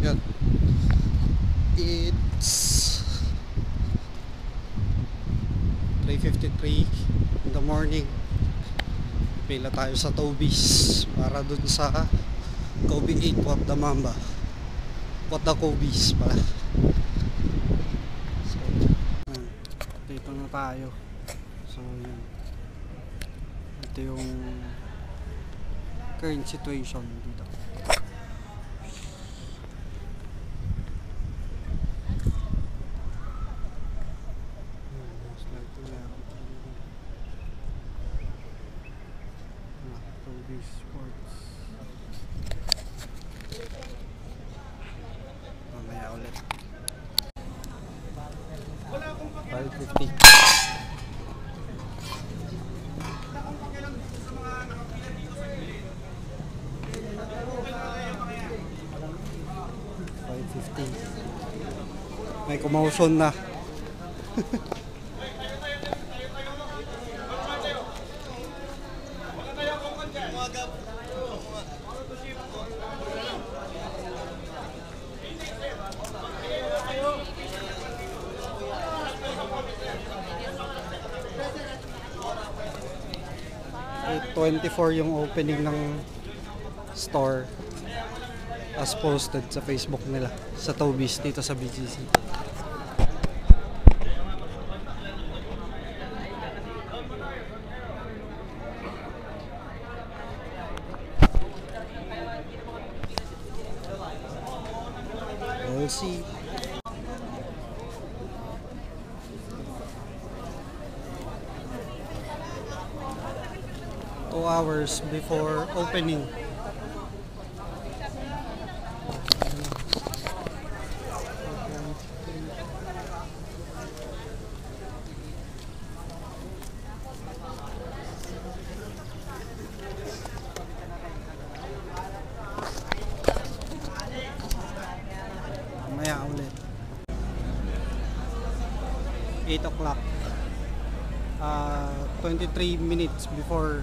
Yan. It's 3:53 in the morning. Pila tayo sa Toby's para dun sa Kobe 8 Wat the Mamba. What the Kobe's pala. So, dito na tayo. So, yun. Ito yung current situation dito. Toby's Sports. Mamaya ulit. 5:50. May commotion na. At 24 yung opening ng store as posted sa Facebook nila sa Toby's dito sa BGC. We'll see. Hours before opening. Mamaya ulit. 8 o'clock. 23 minutes before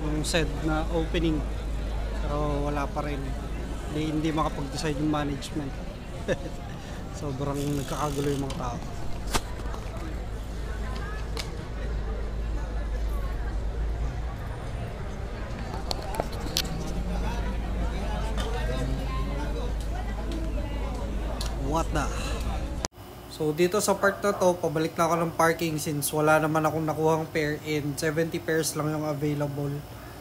yung said na opening, pero wala pa rin. Hindi makapag-decide yung management. Sobrang nagkakagulo yung mga tao. What the? So dito sa part na to, pabalik na ako ng parking since wala naman akong nakuhang pair and 70 pairs lang yung available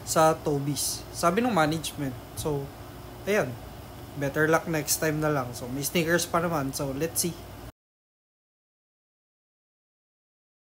sa Toby's. Sabi ng management. So, ayan. Better luck next time na lang. So, may sneakers pa naman. So, let's see.